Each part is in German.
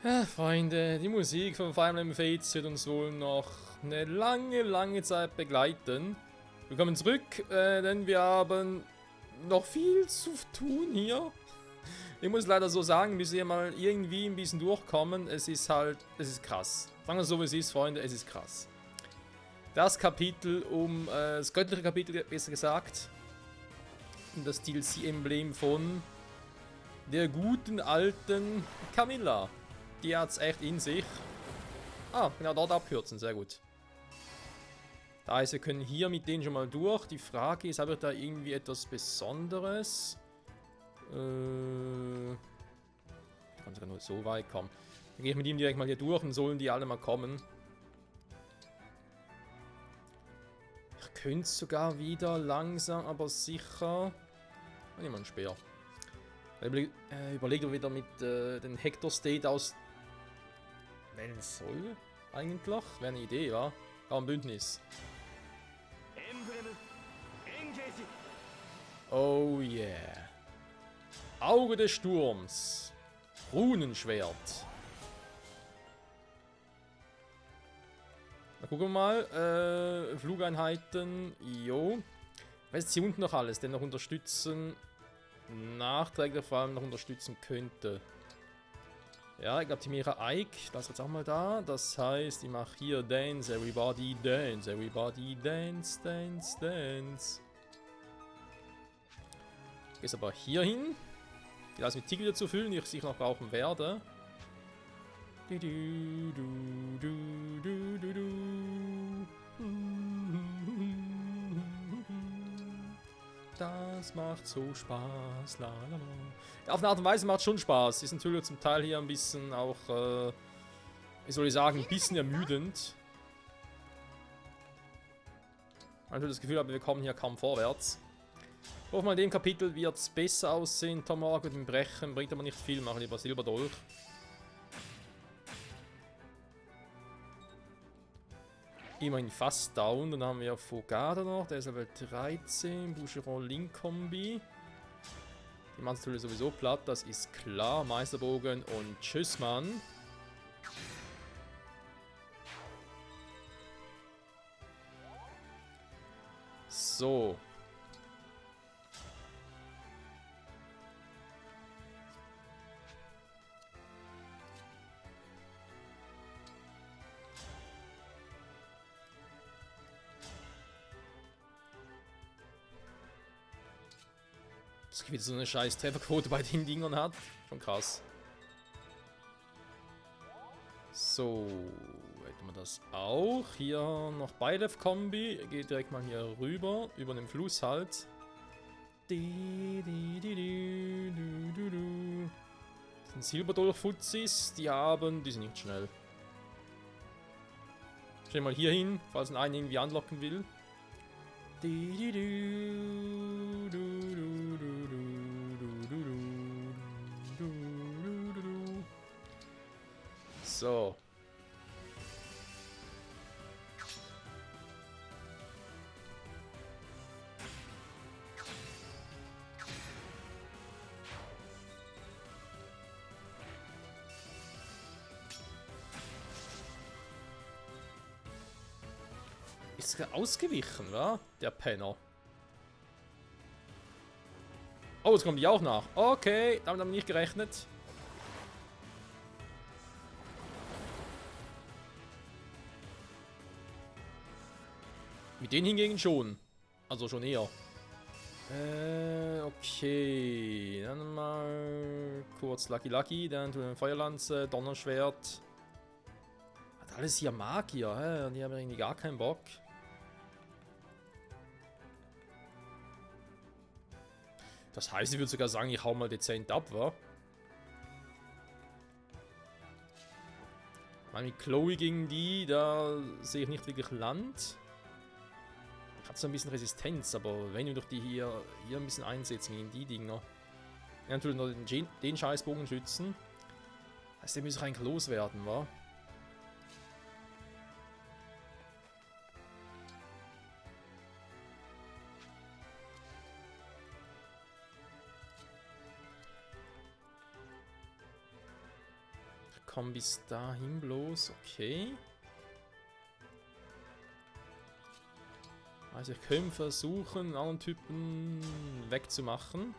Ja, Freunde, die Musik von Fire Emblem Fates wird uns wohl noch eine lange Zeit begleiten. Willkommen zurück, denn wir haben noch viel zu tun hier. Ich muss leider so sagen, bis wir mal irgendwie ein bisschen durchkommen, es ist krass. Sagen wir so, wie es ist, Freunde, es ist krass. Das Kapitel das göttliche Kapitel, besser gesagt, um das DLC-Emblem von der guten alten Camilla. Die hat's echt in sich. Ah, genau dort abkürzen, sehr gut. Das heißt, wir können hier mit denen schon mal durch. Die Frage ist, habe ich da irgendwie etwas Besonderes? Ich kann sogar nur so weit kommen. Dann gehe ich mit ihm direkt mal hier durch und sollen die alle mal kommen. Ich könnte sogar wieder langsam, aber sicher... Nehmen wir einen Speer. Überlegen wir wieder mit den Hector State aus... wählen soll, eigentlich. Wäre eine Idee, wa? Ja, ein Bündnis. Oh yeah. Auge des Sturms. Runenschwert. Na, gucken wir mal. Flugeinheiten. Jo. Was ist hier unten noch alles? Den noch unterstützen. Nachträglich vor allem noch unterstützen könnte. Ja, ich glaube, Timira Ike, das ist jetzt auch mal da. Das heißt, ich mache hier Dance, everybody dance, everybody dance, dance, dance. Gehst aber hier hin. Die das mit Tick wieder zu füllen, die ich sicher noch brauchen werde. Das macht so Spaß, la la la. Ja, auf eine Art und Weise macht es schon Spaß. Ist natürlich zum Teil hier ein bisschen auch, wie soll ich sagen, ein bisschen ermüdend. Weil ich das Gefühl habe, wir kommen hier kaum vorwärts. Ich hoffe mal, in dem Kapitel wird es besser aussehen. Tomahawk mit dem Brechen bringt aber nicht viel, machen lieber Silberdolch. Immerhin fast down. Dann haben wir Fogada noch, der ist Level 13. Boucheron Link Kombi. Die machen es natürlich sowieso platt, das ist klar. Meisterbogen und tschüss, Mann. So. Dass wieder so eine scheiß Trefferquote bei den Dingern hat. Schon krass. So, hätten wir das auch. Hier noch Beilev-Kombi. Geht direkt mal hier rüber, über den Fluss halt. Das sind Silberdolch-Fuzis, die sind nicht schnell. Stell mal hier hin, falls man einen irgendwie anlocken will. So. Ist ausgewichen, wa? Der Penner. Oh, jetzt kommen die auch nach. Okay, damit haben wir nicht gerechnet. Mit denen hingegen schon. Also schon eher. Okay. Dann mal kurz Lucky, dann tun wir Feuerlanze, Donnerschwert. Hat alles hier Magier, hä? Und die haben irgendwie gar keinen Bock. Das heißt, ich würde sogar sagen, ich hau mal dezent ab, wa? Mit Chloe gegen die, da sehe ich nicht wirklich Land. Hat so ein bisschen Resistenz, aber wenn wir doch die hier ein bisschen einsetzen gegen die Dinger. Ja, natürlich noch den Scheißbogen schützen. Also der muss eigentlich loswerden, wa? komm bis dahin bloß. Okay. Also ich könnte versuchen, einen anderen Typen wegzumachen.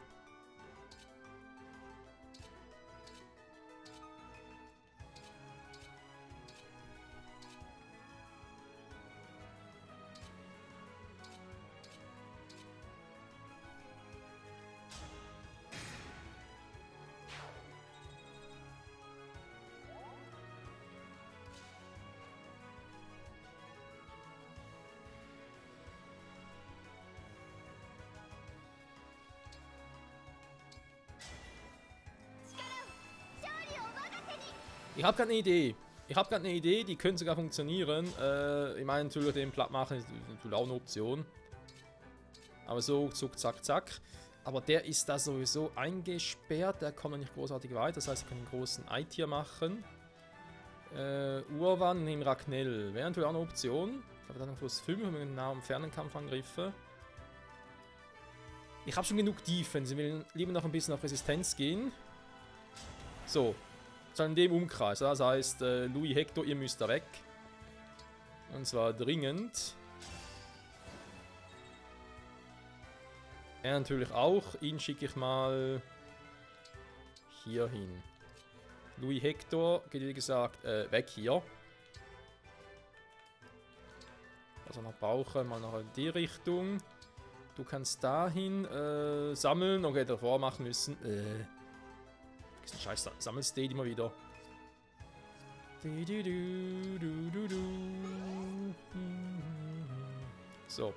Ich habe gerade eine Idee. Die könnte sogar funktionieren. Ich meine, natürlich den platt machen ist natürlich auch eine Option. Aber so, zuck, zack, zack. Aber der ist da sowieso eingesperrt. Der kommt noch nicht großartig weiter. Das heißt, ich kann einen großen I-Tier machen. Urwan neben Ragnell. Wäre natürlich auch eine Option. Ich habe dann noch plus 5 mit Nah- und Fernenkampfangriffe. Ich habe schon genug Tiefen. Sie will lieber noch ein bisschen auf Resistenz gehen. So. In dem Umkreis. Das heißt, Louis Hector, ihr müsst da weg. Und zwar dringend. Er natürlich auch. Ihn schicke ich mal hier hin. Louis Hector geht wie gesagt weg hier. Was wir noch brauchen, mal noch in die Richtung. Du kannst dahin sammeln. Okay, davor machen müssen. Diesen scheiß Sammelstate immer wieder. So.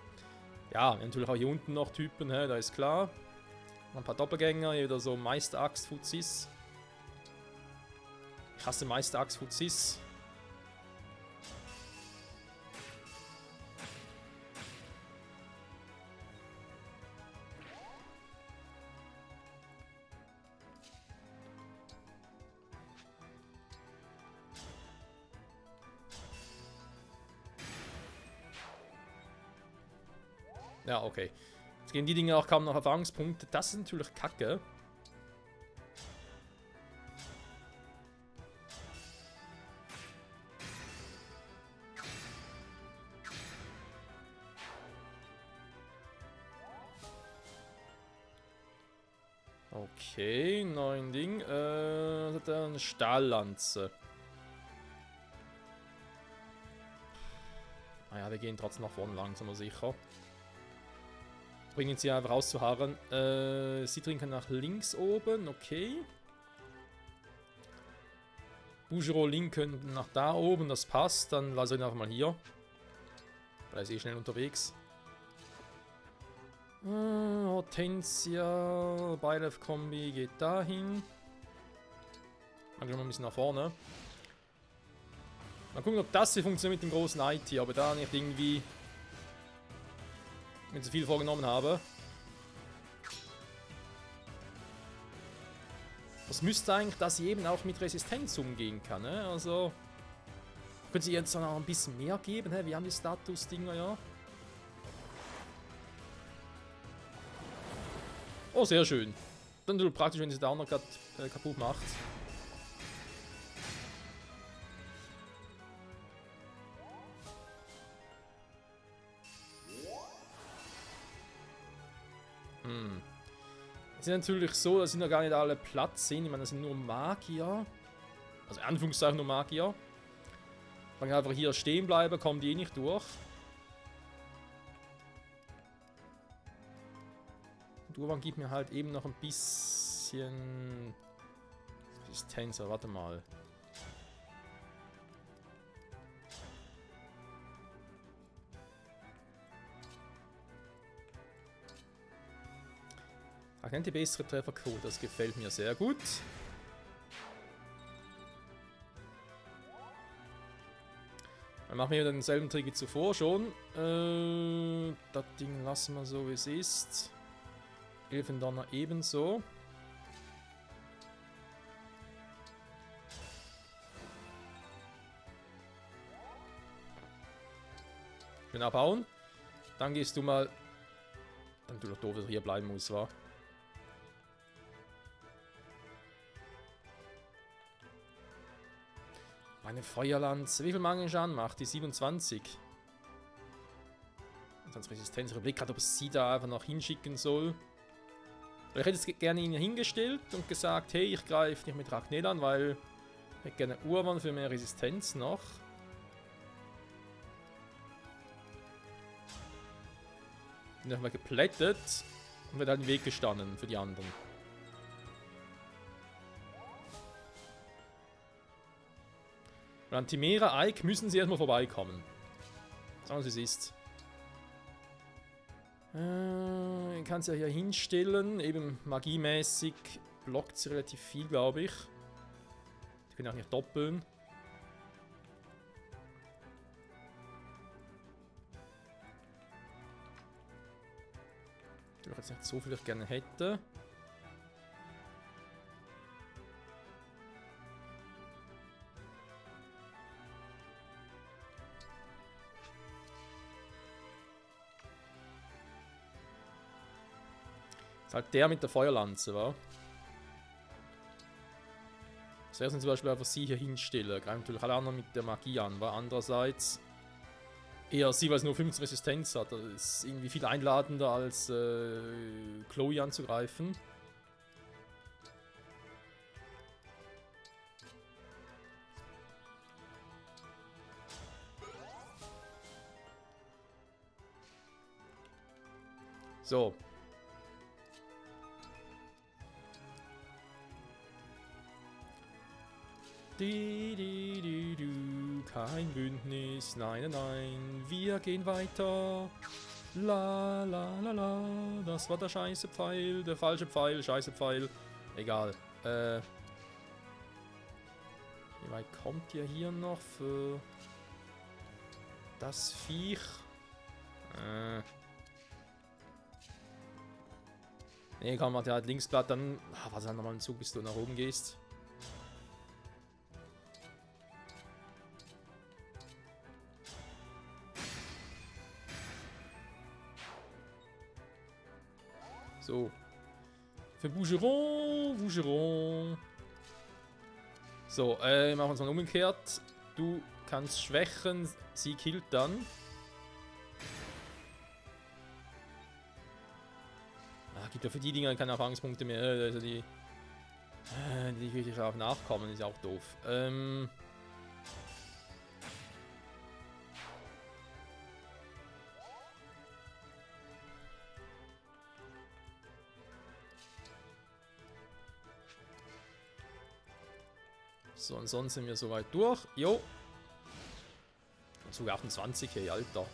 Ja, natürlich auch hier unten noch Typen, da ist klar. Noch ein paar Doppelgänger, hier wieder so Meister-Axt-Fuzis. Ich hasse Meister-Axt-Fuzis. Ja, okay. Jetzt gehen die Dinge auch kaum noch Erfahrungspunkte. Das ist natürlich kacke. Okay, neuen Ding. Was hat er? Eine Stahllanze. Naja, wir gehen trotzdem nach vorne langsam, sicher. Bringen sie einfach rauszuharren. Sie trinken nach links oben, okay. Bougereau Linken nach da oben, das passt. Dann lasse ich ihn einfach mal hier. Weil er ist eh schnell unterwegs. Hortensia, Beilev-Kombi geht dahin. Dann gehen wir ein bisschen nach vorne. Mal gucken, ob das hier funktioniert mit dem großen IT, aber da nicht irgendwie mir zu viel vorgenommen habe. Das müsste eigentlich, dass sie eben auch mit Resistenz umgehen kann. Ne? Also können sie jetzt noch ein bisschen mehr geben. Wir haben die Status-Dinger ja. Oh, sehr schön. Dann ist es praktisch, wenn sie da auch noch kaputt macht. Es ist natürlich so, dass sie noch gar nicht alle platt sind. Ich meine, das sind nur Magier. Also in Anführungszeichen nur Magier. Wenn ich einfach hier stehen bleibe, kommen die eh nicht durch. Durban gibt mir halt eben noch ein bisschen Resistenz. Warte mal. Die bessere Trefferquote, das gefällt mir sehr gut. Dann machen wir denselben Trick wie zuvor schon. Das Ding lassen wir so wie es ist. Elfendonner ebenso. Schön abhauen. Dann gehst du mal. Dann du doch doof, dass er hier bleiben muss, wa? Eine Feuerlanze. Wie viel Mangelschaden macht die? 27. Sonst Resistenz. Ich überlege gerade, ob es sie da einfach noch hinschicken soll. Ich hätte jetzt gerne ihn hingestellt und gesagt, hey, ich greife nicht mit Ragnell an, weil ich hätte gerne Urban für mehr Resistenz noch. Bin nochmal geplättet und wird halt im Weg gestanden für die anderen. Und an Timera Ike müssen sie erstmal vorbeikommen. Sagen Sie, es ist. Ich kann sie ja hier hinstellen. Eben magiemäßig blockt sie relativ viel, glaube ich. Die können auch nicht doppeln. Ich jetzt nicht so viel, ich gerne hätte. Das ist halt der mit der Feuerlanze, wa? Zuerst zum Beispiel einfach sie hier hinstellen. Greifen natürlich alle anderen mit der Magie an, wa? Andererseits eher sie, weil es nur 15 Resistenz hat. Das ist irgendwie viel einladender als Chloe anzugreifen. So. Kein Bündnis, nein, nein, nein, wir gehen weiter. La la la la, das war der scheiße Pfeil, der falsche Pfeil, scheiße Pfeil. Egal. Wie weit kommt ihr hier noch für das Viech? Ne, komm, der hat Linksblatt, dann. Warte nochmal einen Zug, bis du nach oben gehst. So. Für Bougeron. So, machen wir es mal umgekehrt. Du kannst schwächen, sie killt dann. Gibt ja für die Dinger keine Erfahrungspunkte mehr. Also die will ich auch nachkommen, ist ja auch doof. So, ansonsten sind wir soweit durch. Jo. Zug 28, hey, Alter.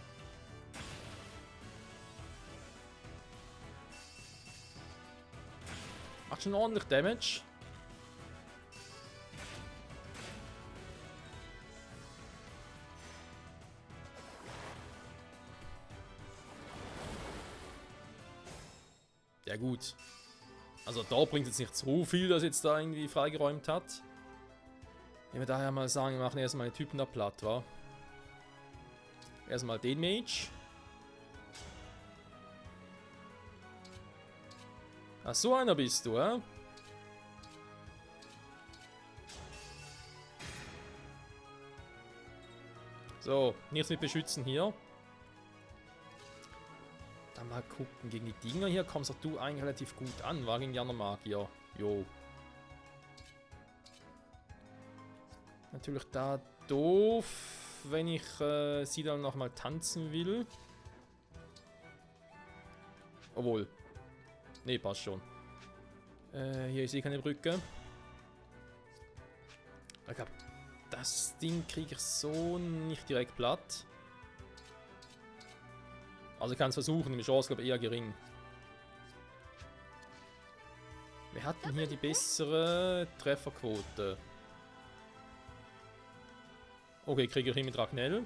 Macht schon ordentlich Damage. Ja gut. Also da bringt jetzt nicht so viel, dass jetzt da irgendwie freigeräumt hat. Ich würde daher mal sagen, wir machen erstmal die Typen da platt, wa? Erstmal den Mage. Ach, so einer bist du, hä? So, nichts mit beschützen hier. Dann mal gucken, gegen die Dinger hier kommst auch du eigentlich relativ gut an, war gegen die anderen Magier. Jo. Natürlich da doof, wenn ich sie dann nochmal tanzen will. Obwohl. Ne, passt schon. Hier ist eh keine Brücke. Ich glaube, das Ding kriege ich so nicht direkt platt. Also ich kann es versuchen, die Chance glaube ich eher gering. Wir hatten hier die bessere Trefferquote. Okay, kriege ich hin mit Ragnell.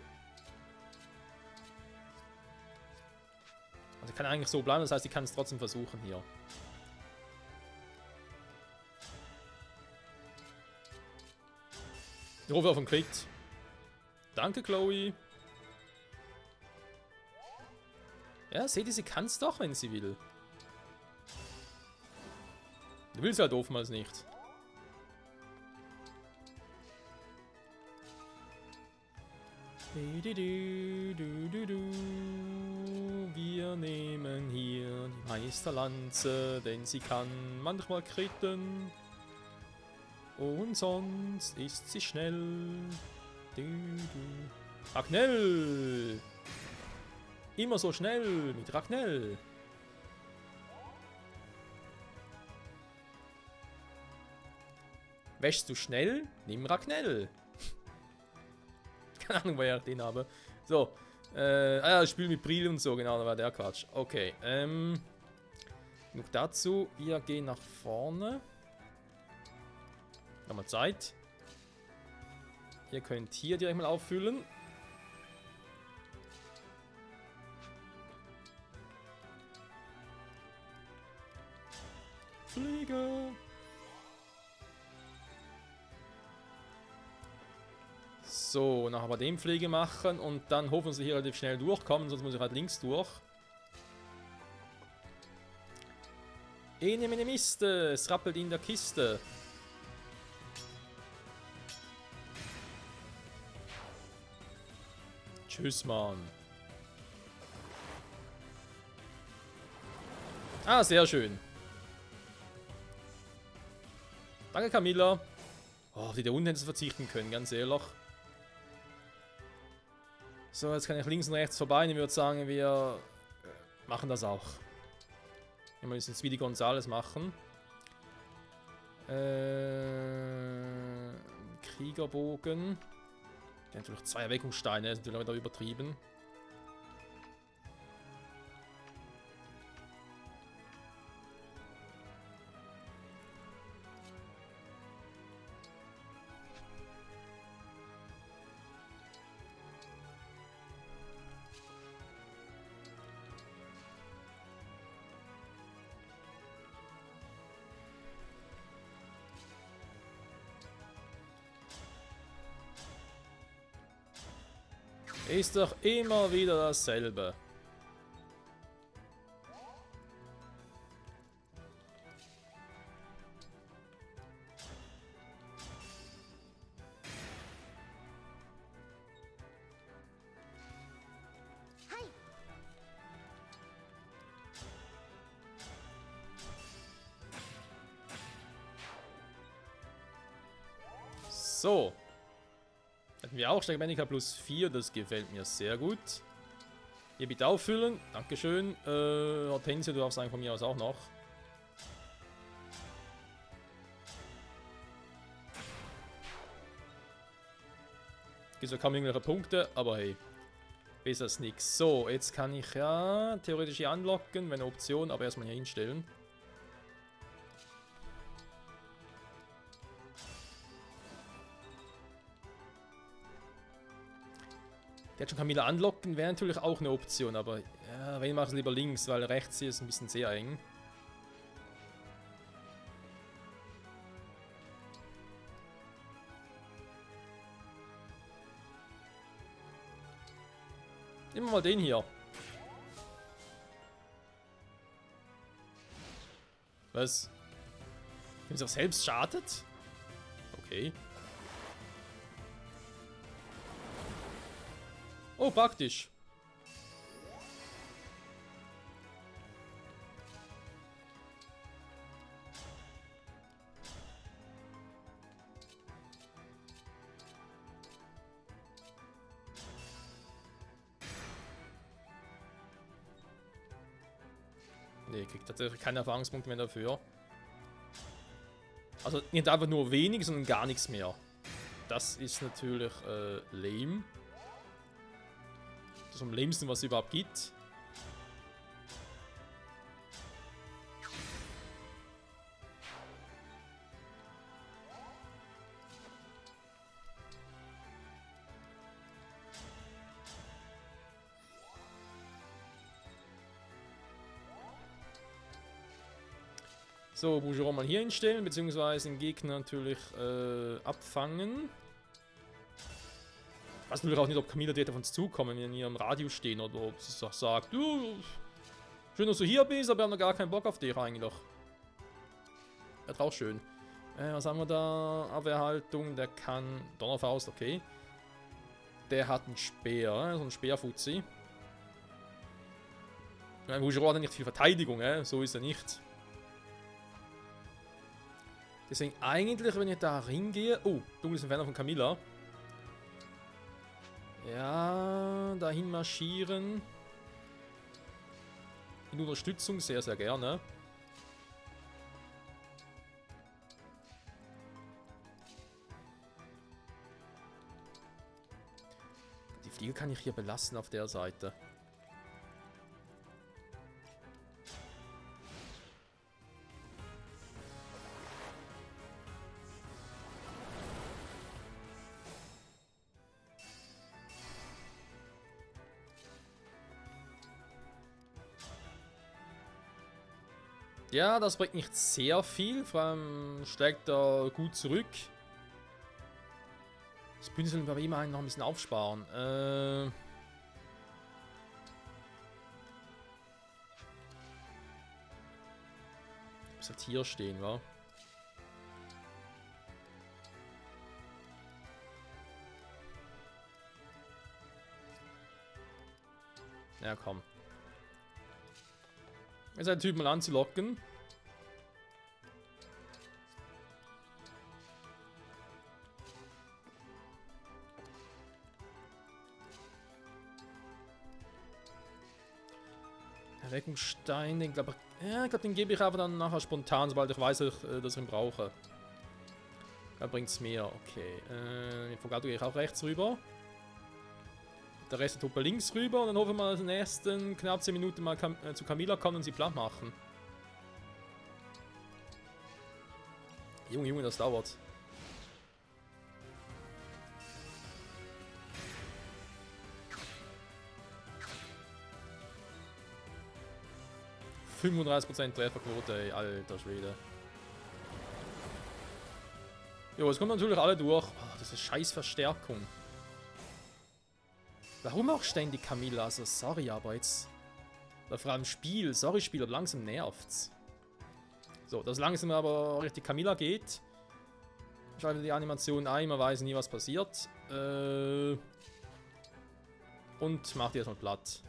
Also kann eigentlich so bleiben, das heißt, ich kann es trotzdem versuchen hier. Ich rufe auf einen Crit. Danke, Chloe. Ja, seht ihr, sie kann es doch, wenn sie will. Du willst halt oftmals nicht. Wir nehmen hier die Meisterlanze, denn sie kann manchmal kritten. Und sonst ist sie schnell. Ragnell! Immer so schnell mit Ragnell. Wäschst du schnell? Nimm Ragnell. Keine Ahnung, woher ich den habe. So. Ich spiele mit Brille und so, genau, da war der Quatsch. Okay, genug dazu. Wir gehen nach vorne. Nochmal Zeit. Ihr könnt hier direkt mal auffüllen. Fliege. So, nachher bei dem Pflege machen und dann hoffen sie hier relativ schnell durchkommen, sonst muss ich halt links durch. Ene mene Miste, es rappelt in der Kiste. Tschüss, Mann. Ah, sehr schön. Danke, Camilla. Oh, die da unten hätten sie verzichten können, ganz ehrlich. So, jetzt kann ich links und rechts vorbei und ich würde sagen, wir machen das auch. Wir müssen jetzt wie die Gonzales machen. Kriegerbogen. Der hat natürlich 2 Erweckungssteine, das ist natürlich wieder übertrieben. Ist doch immer wieder dasselbe. So. Hätten wir auch Stegmanica plus 4, das gefällt mir sehr gut. Hier bitte auffüllen, dankeschön. Hortensia, du darfst sagen von mir aus auch noch. Gibt zwar kaum irgendwelche Punkte, aber hey. Besser als nix. So, jetzt kann ich ja theoretisch hier anlocken, wenn eine Option, aber erstmal hier hinstellen. Der hat schon Camilla anlocken, wäre natürlich auch eine Option, aber ja, wenn mache ich es lieber links, weil rechts hier ist ein bisschen sehr eng. Nehmen wir mal den hier. Was? Wenn es auch selbst schadet? Okay. Oh, praktisch. Nee, kriegt tatsächlich keine Erfahrungspunkte mehr dafür. Also nicht einfach nur wenig, sondern gar nichts mehr. Das ist natürlich lame. Das ist am lämsten, was es überhaupt gibt. So, Bougeron mal hier hinstellen, beziehungsweise den Gegner natürlich abfangen. Ich weiß natürlich auch nicht, ob Camilla direkt auf uns zukommen, wenn wir im Radio stehen oder ob sie sagt, du, schön, dass du hier bist, aber wir haben noch gar keinen Bock auf dich eigentlich. Wäre auch schön. Was haben wir da? Abwehrhaltung, der kann Donnerfaust, okay. Der hat einen Speer, so einen Speerfuzzi. Bougereau hat nicht viel Verteidigung, so ist er nicht. Deswegen eigentlich, wenn ich da hingehe... Oh, dunkles Inferno von Camilla. Ja, dahin marschieren. In Unterstützung sehr, sehr gerne. Die Fliege kann ich hier belassen auf der Seite. Ja, das bringt nicht sehr viel, vor allem schlägt er gut zurück. Das Bündeln wir immer noch ein bisschen aufsparen. Muss halt hier stehen, wa? Ja, komm. Jetzt einen Typ mal anzulocken. Erweckungsstein, den glaube ich. Ja, ich glaube, den gebe ich aber dann nachher spontan, sobald ich weiß, dass ich ihn brauche. Da bringt es mehr. Okay. Den Fogato gehe ich auch rechts rüber. Der Rest der Truppe links rüber und dann hoffen wir, dass in den nächsten knapp 10 Minuten mal zu Camilla kommen und sie platt machen. Junge, Junge, das dauert. %35% Trefferquote, ey, alter Schwede. Jo, es kommen natürlich alle durch. Oh, das ist scheiß Verstärkung. Warum auch ständig Camilla? Also, sorry, aber jetzt... Oder vor allem Spiel. Sorry, Spiel, aber langsam nervt's. So, dass langsam aber richtig Camilla geht. Schalte die Animation ein, man weiß nie, was passiert. Und macht die erstmal platt.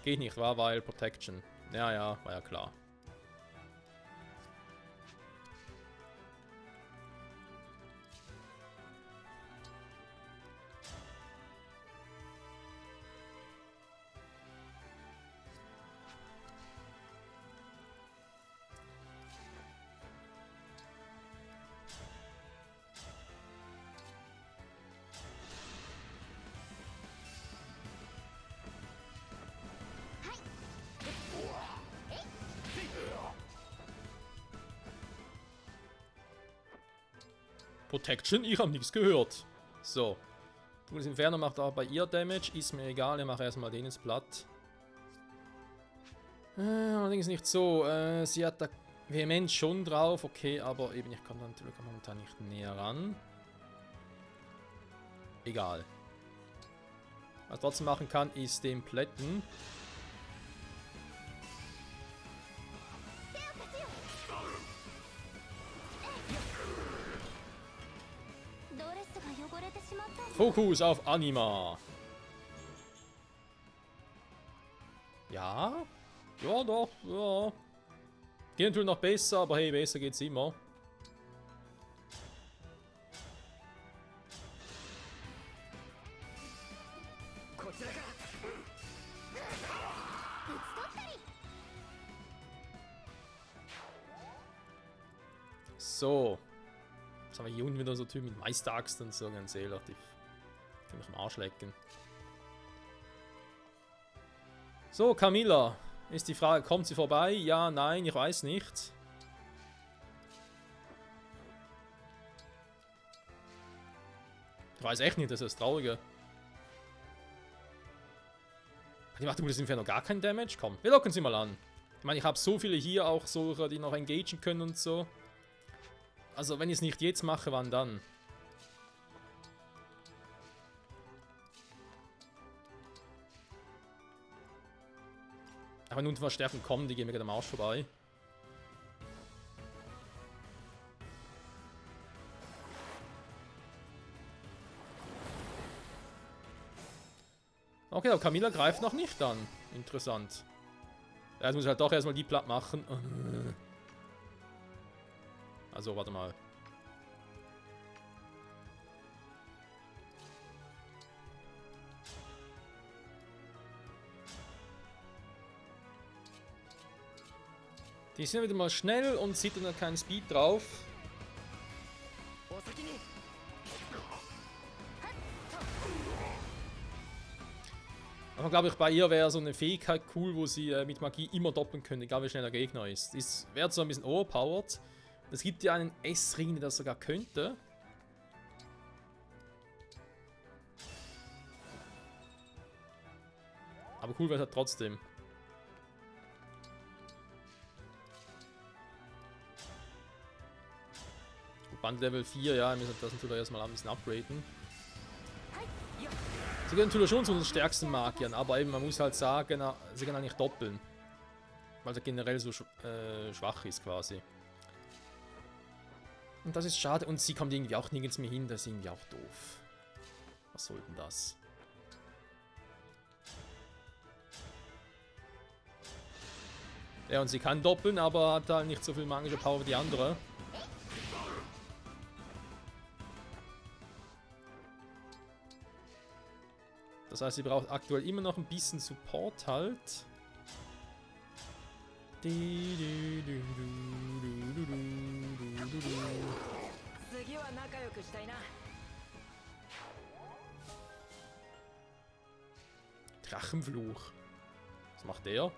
Geht nicht, war, weil Protection. Ja, ja, war ja klar. Protection, ich habe nichts gehört. So. Das Inferno macht auch bei ihr Damage. Ist mir egal, ich mache erstmal den ins Blatt. Allerdings nicht so. Sie hat da vehement schon drauf. Okay, aber eben, ich komme natürlich momentan nicht näher ran. Egal. Was ich trotzdem machen kann, ist den Plätten. Fokus auf Anima. Ja. Ja, doch. Ja. Geht natürlich noch besser, aber hey, besser geht's immer. So. Jetzt haben wir hier unten wieder so Typen mit Meisteraxt und so, ganz ehrlich. Die kann mich am Arsch lecken. So, Camilla. Ist die Frage, kommt sie vorbei? Ja, nein, ich weiß nicht. Ich weiß echt nicht, das ist das Traurige. Die macht das Inferno gar keinen Damage? Komm, wir locken sie mal an. Ich meine, ich habe so viele hier auch solche, die noch engagen können und so. Also, wenn ich es nicht jetzt mache, wann dann? Aber nun Verstärkung kommen, die gehen mir gerade am Arsch vorbei. Okay, aber Camilla greift noch nicht an. Interessant. Ja, jetzt muss ich halt doch erstmal die platt machen. Also, warte mal. Die sind wieder mal schnell und sieht dann keinen Speed drauf. Aber glaube ich, bei ihr wäre so eine Fähigkeit cool, wo sie mit Magie immer doppeln könnte, egal wie schnell der Gegner ist. Das wäre zwar ein bisschen overpowered. Es gibt ja einen S-Ring, der das sogar könnte. Aber cool wäre es halt trotzdem. Band Level 4, ja, wir müssen das natürlich erstmal ein bisschen upgraden. Sie gehören natürlich schon zu den stärksten Magiern, aber eben, man muss halt sagen, sie können nicht doppeln. Weil er generell so schwach ist quasi. Und das ist schade. Und sie kommt irgendwie auch nirgends mehr hin, das ist irgendwie auch doof. Was soll denn das? Ja, und sie kann doppeln, aber hat halt nicht so viel magische Power wie die andere. Das heißt, sie braucht aktuell immer noch ein bisschen Support halt. Drachenfluch. Was macht der?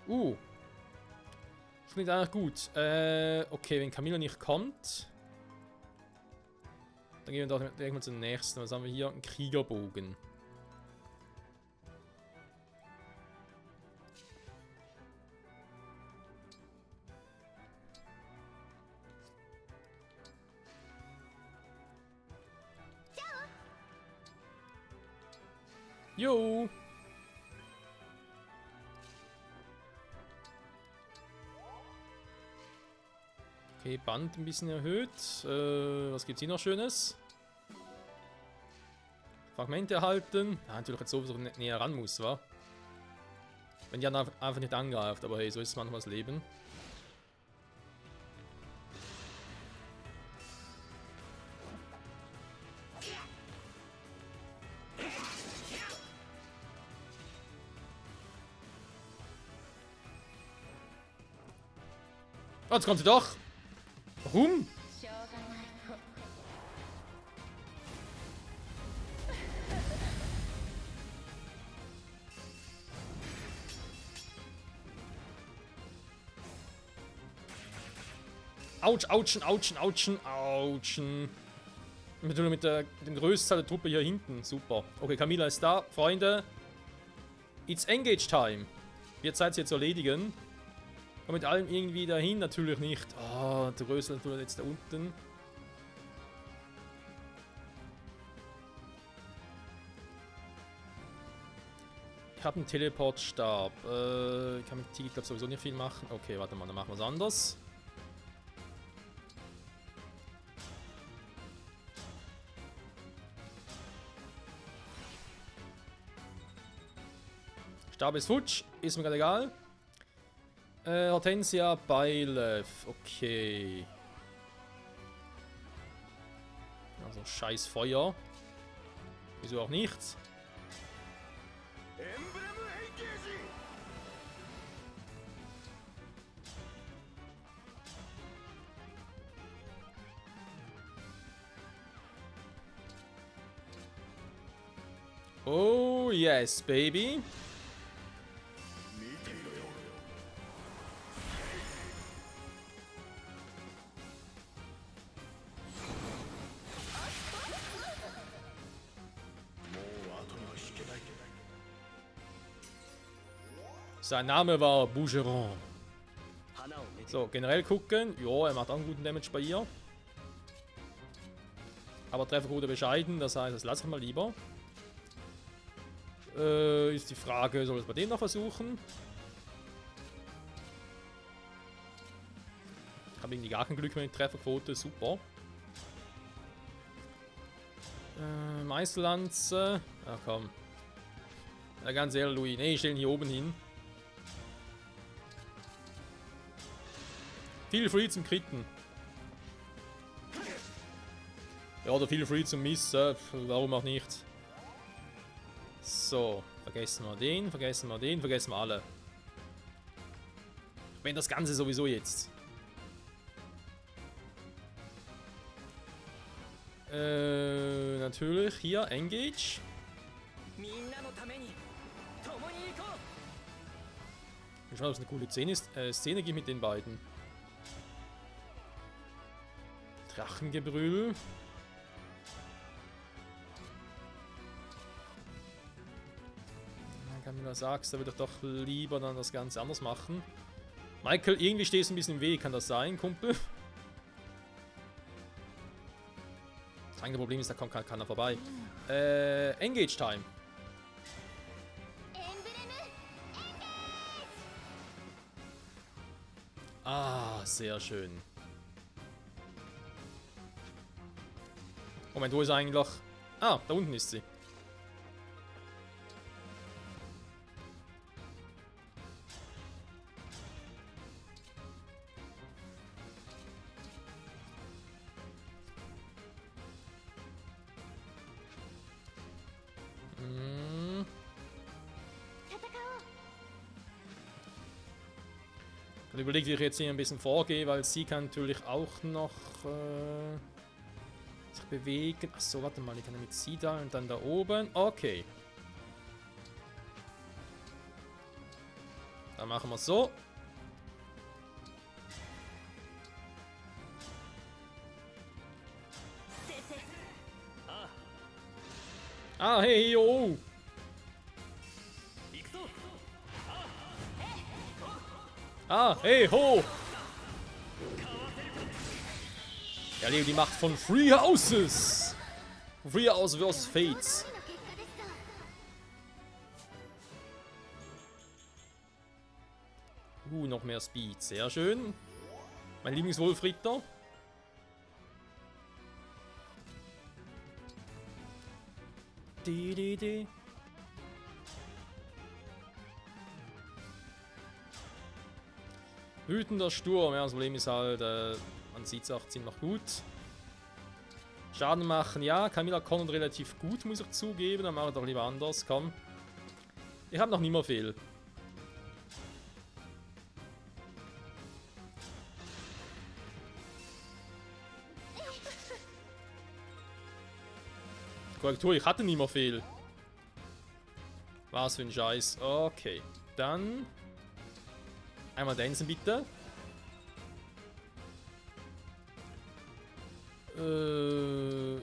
Das klingt eigentlich gut. Okay, wenn Camilla nicht kommt, dann gehen wir doch direkt mal zum nächsten. Was haben wir hier? Ein Kriegerbogen. Jo! Okay, Band ein bisschen erhöht. Was gibt's hier noch Schönes? Fragmente erhalten. Ja, natürlich jetzt sowieso nicht näher ran muss, wa? Wenn die anderen einfach nicht angreift, aber hey, so ist es manchmal das Leben. Oh, jetzt kommt sie doch! Warum? Autsch, autschen, autschen, autschen, autschen. Natürlich mit dem größten Teil der Truppe hier hinten. Super. Okay, Camilla ist da. Freunde. It's Engage Time. Wird Zeit, sie zu erledigen. Und mit allem irgendwie dahin natürlich nicht. Oh, der Rösel natürlich jetzt da unten. Ich habe einen Teleportstab. Ich kann mit Tiki, glaube sowieso nicht viel machen. Okay, warte mal, dann machen wir es anders. Stab ist futsch, ist mir gerade egal. Hortensia, Beilev, okay. Also scheiß Feuer. Wieso auch nichts? Oh yes, baby. Sein Name war Bougeron. So, generell gucken. Ja, er macht auch einen guten Damage bei ihr. Aber Trefferquote bescheiden, das heißt, das lassen wir mal lieber. Ist die Frage, soll ich es bei dem noch versuchen? Ich habe irgendwie gar kein Glück mehr mit Trefferquote, super. Meisterlanze. Ja, komm. Ja, ganz ehrlich, Louis. Nee, ich stelle ihn hier oben hin. Feel free zum Kritten. Ja, oder feel free zum Missen. Warum auch nicht? So. Vergessen wir den, vergessen wir den, vergessen wir alle. Wenn das Ganze sowieso jetzt. Natürlich hier Engage. Ich schau, ob es eine coole Szene gibt mit den beiden. Drachengebrüll. Camilla sagst, da würde ich doch lieber dann das Ganze anders machen. Michael, irgendwie stehst du ein bisschen im Weg, kann das sein, Kumpel? Das eigene Problem ist, da kommt keiner vorbei. Engage Time. Ah, sehr schön. Moment, wo ist eigentlich? Ah, da unten ist sie. Ich habe überlegt, wie ich jetzt hier ein bisschen vorgehe, weil sie kann natürlich auch noch sich bewegen. Achso, warte mal, ich kann mit sie da und dann da oben. Okay. Dann machen wir es so. Ah, hey, yo! Ah, hey, ho! Ja, Leo, die Macht von Free Houses! Free House vs. Fates. Noch mehr Speed. Sehr schön. Mein Lieblingswolfritter. Die. Wütender Sturm. Ja, das Problem ist halt, man sieht es auch ziemlich gut. Schaden machen, ja. Camilla kann relativ gut, muss ich zugeben. Dann mache ich doch lieber anders. Komm. Ich habe noch nicht mehr viel. Korrektur, ich hatte nicht mehr viel. Was für ein Scheiß. Okay. Dann einmal dancen bitte.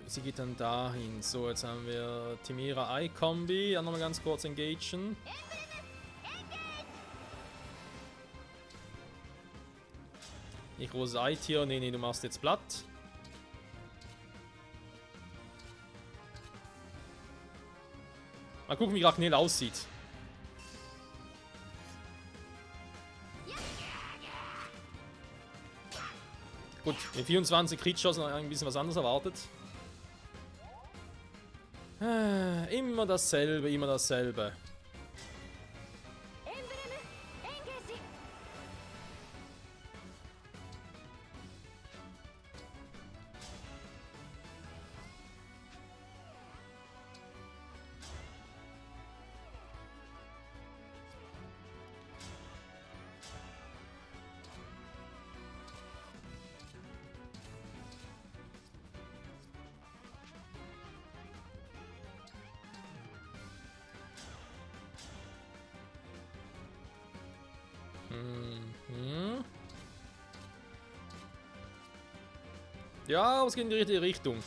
Sie geht dann dahin. So, jetzt haben wir Timira I-Kombi. Dann nochmal ganz kurz engagen. Nicht Roseit hier. Nee, du machst jetzt platt. Mal gucken, wie Ragnell aussieht. Gut, mit 24 Crit-Shots noch ein bisschen was anderes erwartet. Immer dasselbe, immer dasselbe. Ja, es geht in die richtige Richtung.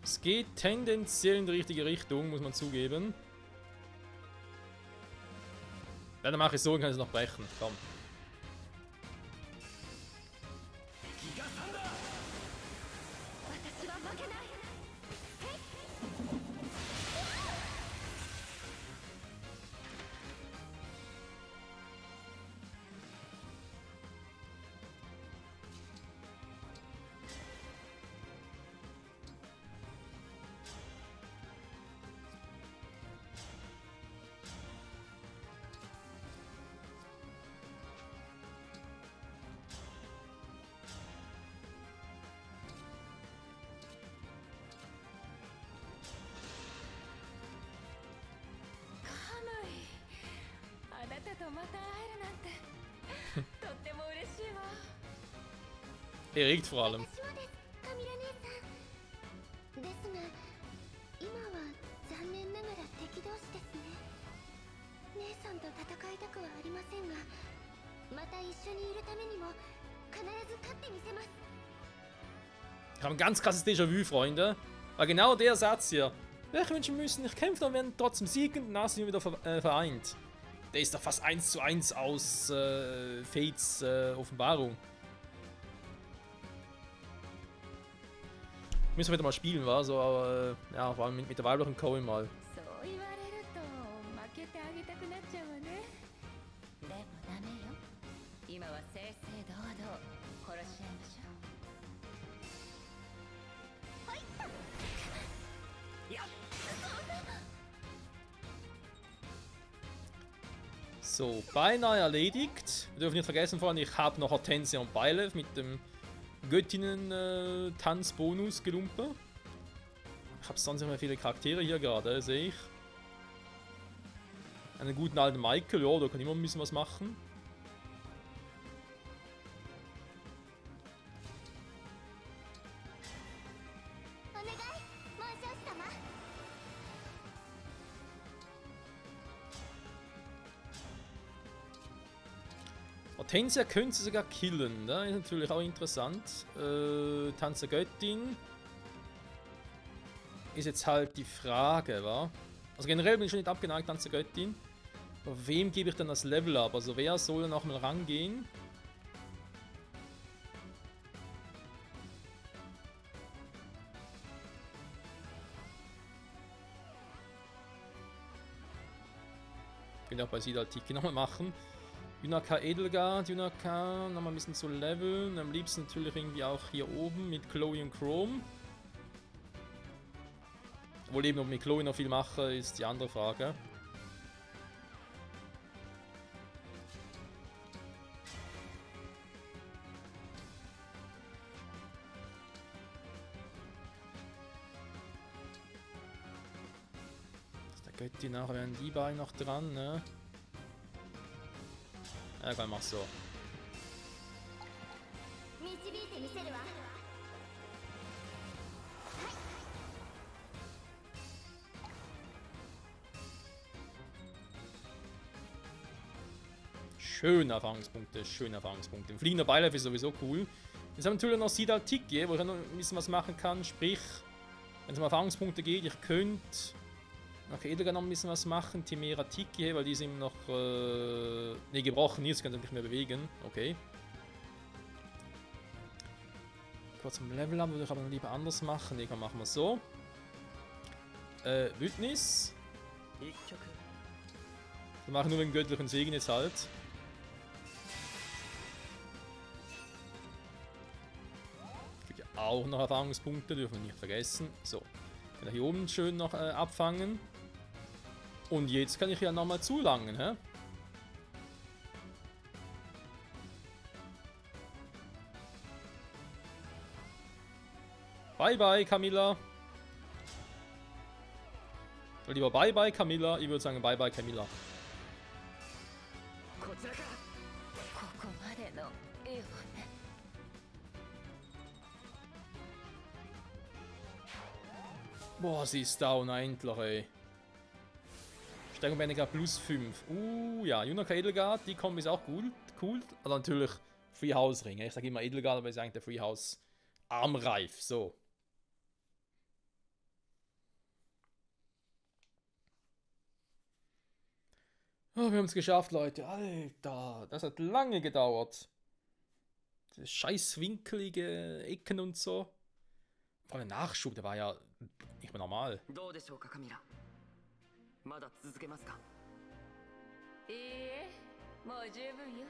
Es geht tendenziell in die richtige Richtung, muss man zugeben. Ja, dann mache ich so und kann es noch brechen. Komm. Erregt vor allem. 私もですカミラ姉さんですが今は残念ながら敵同士ですね姉さんと戦いたくはありませんがまた一緒にいるためにも必ず勝ってみせます Ich habe ein ganz krasses Déjà-vu, Freunde. Weil genau der Satz hier. Ja, ich wünsche, wir müssen nicht kämpfen, aber werden trotzdem siegen und danach sind wir wieder vereint. Der ist doch fast 1:1 aus Fates Offenbarung. Müssen wir wieder mal spielen, war so, aber ja, vor allem mit der weiblichen Coin mal. そう言われると負けてあげたくなっちゃうわねでもダメよ今は正々堂々殺し合いましょう So, beinahe erledigt. Wir dürfen nicht vergessen, vorhin, ich habe noch Hortensia und Beilev mit dem Göttinnen-Tanzbonus gelumpen. Ich habe sonst nicht mehr viele Charaktere hier gerade, sehe ich. Einen guten alten Michael, ja, da kann immer ein bisschen was machen. Hortensia könnte sie sogar killen, ne? Ist natürlich auch interessant. Tanz der Göttin. Ist jetzt halt die Frage, wa? Also generell bin ich schon nicht abgeneigt, Tanz der Göttin. Aber wem gebe ich dann das Level ab? Also wer soll dann auch mal rangehen? Können wir auch bei Sidal Tiki nochmal machen. Yunaka Edelgard, Yunaka nochmal ein bisschen zu leveln. Am liebsten natürlich irgendwie auch hier oben mit Chloe und Chrome. Obwohl eben, ob ich mit Chloe noch viel mache, ist die andere Frage. Da Göttin nachher wären die beiden noch dran, ne? Ja, komm, mach so. Schöne Erfahrungspunkte, schöne Erfahrungspunkte. Ein fliegender Beilauf ist sowieso cool. Jetzt haben wir natürlich noch Sidal Tiki, wo ich noch ein bisschen was machen kann. Sprich, wenn es um Erfahrungspunkte geht, ich könnte nach Edelgard noch ein bisschen was machen. Timera Tiki, weil die ist ihm noch ne, gebrochen. Jetzt kann er nicht mehr bewegen. Okay. Kurz zum Level up würde ich aber noch lieber anders machen. Irgendwann machen wir so. Wildnis. Wir machen nur den göttlichen Segen jetzt halt. Gibt ja auch noch Erfahrungspunkte, dürfen wir nicht vergessen. So. Kann hier oben schön noch abfangen. Und jetzt kann ich ja nochmal zulangen, hä? Bye bye, Camilla. Oder lieber bye bye, Camilla. Ich würde sagen bye bye, Camilla. Boah, sie ist down, endlich, ey. Stärkung Bändiger plus 5. Ja, Yunaka Edelgard, die Kombi ist auch gut. Cool. Aber natürlich Free House Ring. Ich sage immer Edelgard, aber ist eigentlich der Free House Armreif. So. Oh, wir haben es geschafft, Leute. Alter, das hat lange gedauert. Diese scheiß winkelige Ecken und so. Vor allem Nachschub, der war ja nicht mehr normal. どうでしょうかカミラまだ続けますかいいえもう十分よ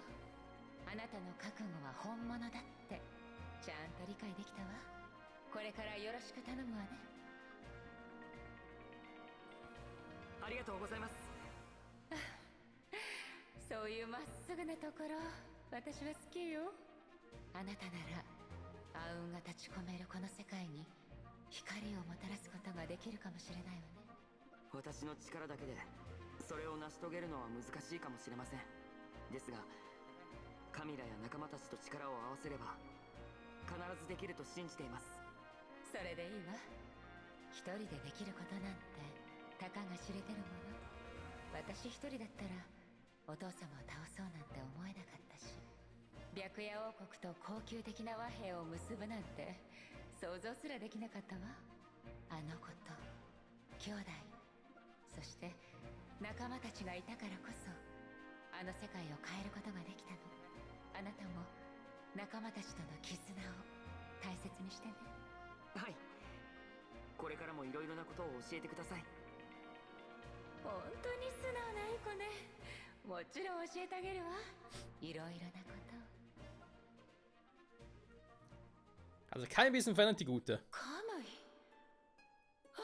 あなたの覚悟は本物だってちゃんと理解できたわこれからよろしく頼むわねありがとうございますそういうまっすぐなところ私は好きよあなたなら暗雲が立ち込めるこの世界に光をもたらすことができるかもしれないわね私の力だけでそれを成し遂げるのは難しいかもしれませんですがカミラや仲間たちと力を合わせれば必ずできると信じています。それでいいわ。一人でできることなんてたかが知れてるもの。私一人だったらお父様を倒そうなんて思えなかったし、白夜王国と高級的な和平を結ぶなんて想像すらできなかったわ。あの子と兄弟、そして仲間たちがいたからこそあの世界を変えることができたの。あなたも仲間たちとの絆を大切にしてね。はい、これからもいろいろなことを教えてください。本当に素直ないい子ね。もちろん教えてあげるわ、いろいろなこと。 Also kein bisschen verändert, die Gute. カムイ。あ、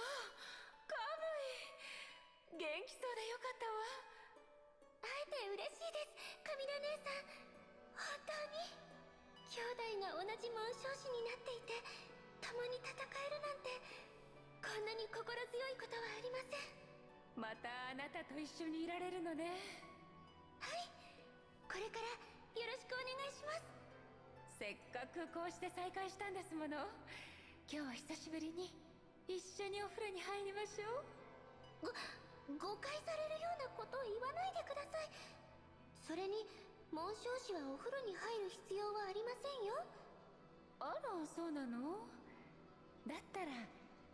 カムイ。元気そうでよかったわ。会えて嬉しいです、カミラ姉さん。本当に兄弟が同じ紋章師になっていて共に戦えるなんて、こんなに心強いことはありません。またあなたと一緒にいられるのね。はい、これからよろしくお願いします。せっかくこうして再会したんですもの。今日は久しぶりに一緒にお風呂に入りましょう。誤解されるようなことを言わないでください。それに紋章師はお風呂に入る必要はありませんよ。あら、そうなの？だったら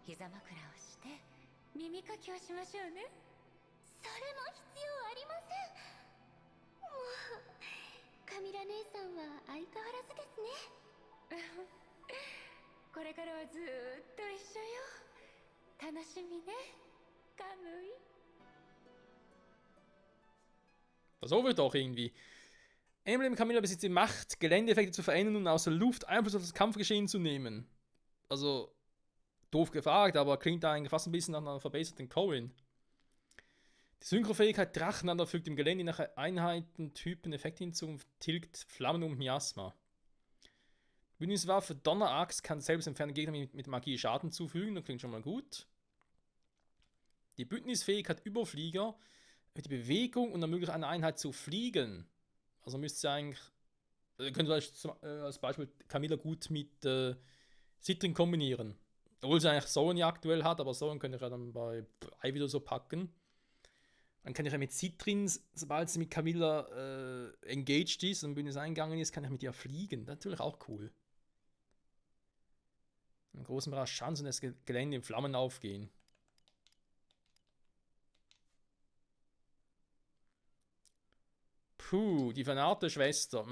膝枕をして耳かきをしましょうね。それも必要ありません。もうカミラ姉さんは相変わらずですね。これからはずーっと一緒よ。楽しみね、カムイ。 So wird auch irgendwie. Emblem Camilla besitzt die Macht, Geländeeffekte zu verändern und aus der Luft Einfluss auf das Kampfgeschehen zu nehmen. Also, doof gefragt, aber klingt eigentlich fast ein bisschen nach einer verbesserten Corin. Die Synchrofähigkeit Drachenander fügt im Gelände nach Einheitentypen Effekte hinzu und tilgt Flammen und Miasma. Die Bündniswaffe Donneraxt kann selbst entfernte Gegner mit Magie Schaden zufügen, das klingt schon mal gut. Die Bündnisfähigkeit Überflieger erhöht die Bewegung und ermöglicht einer Einheit zu fliegen. Also müsst ihr eigentlich, könnt ihr als Beispiel Camilla gut mit Citrin kombinieren. Obwohl sie eigentlich Soren ja aktuell hat, aber Soren könnte ich ja dann bei Ei wieder so packen. Dann kann ich ja mit Citrin, sobald sie mit Camilla engaged ist und Bündnis eingegangen ist, kann ich mit ihr fliegen. Das ist natürlich auch cool. Im großen Bereich Chance und das Gelände in Flammen aufgehen. Puh, die vernarrte Schwester.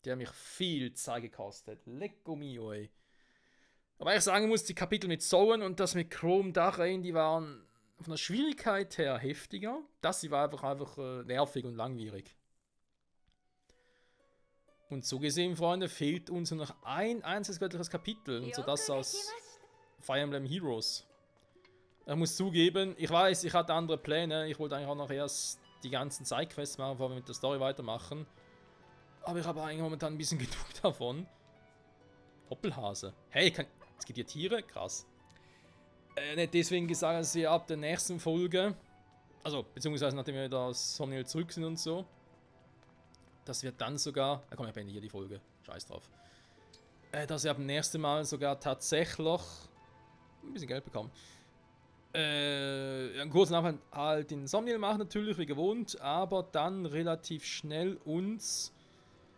Die hat mich viel Zeit gekostet. Lecco mio, ey. Aber ich sagen muss, die Kapitel mit Soren und das mit Chrome Dachrain, die waren von der Schwierigkeit her heftiger. Das hier war einfach nervig und langwierig. Und so gesehen, Freunde, fehlt uns nur noch ein einziges göttliches Kapitel. Und so das aus Fire Emblem Heroes. Ich muss zugeben, ich weiß, ich hatte andere Pläne. Ich wollte eigentlich auch noch erst die ganzen Sidequests machen, bevor wir mit der Story weitermachen. Aber ich habe eigentlich momentan ein bisschen genug davon. Hoppelhase. Hey, es gibt hier Tiere? Krass. Nicht deswegen gesagt, dass wir ab der nächsten Folge, also beziehungsweise nachdem wir da aus Somniel zurück sind und so, dass wir dann sogar, komm, ich beende hier die Folge, scheiß drauf, dass wir ab dem nächsten Mal sogar tatsächlich ein bisschen Geld bekommen. Einen kurzen Aufenthalt in Somniel machen natürlich, wie gewohnt, aber dann relativ schnell uns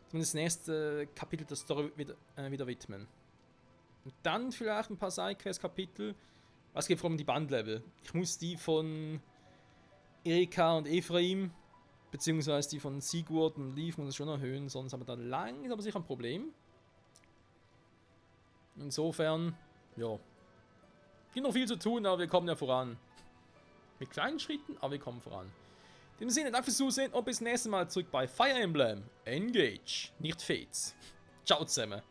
zumindest das nächste Kapitel der Story wieder widmen. Und dann vielleicht ein paar Sidequest-Kapitel. Was geht vor allem um die Bandlevel? Ich muss die von Erika und Ephraim, beziehungsweise die von Sigurd und Leaf muss ich schon erhöhen, sonst haben wir da langsam aber sicher ein Problem. Insofern, ja. Gibt noch viel zu tun, aber wir kommen ja voran. Mit kleinen Schritten, aber wir kommen voran. In dem Sinne, danke fürs Zusehen und bis zum nächsten Mal zurück bei Fire Emblem Engage, nicht Fates. Ciao zusammen.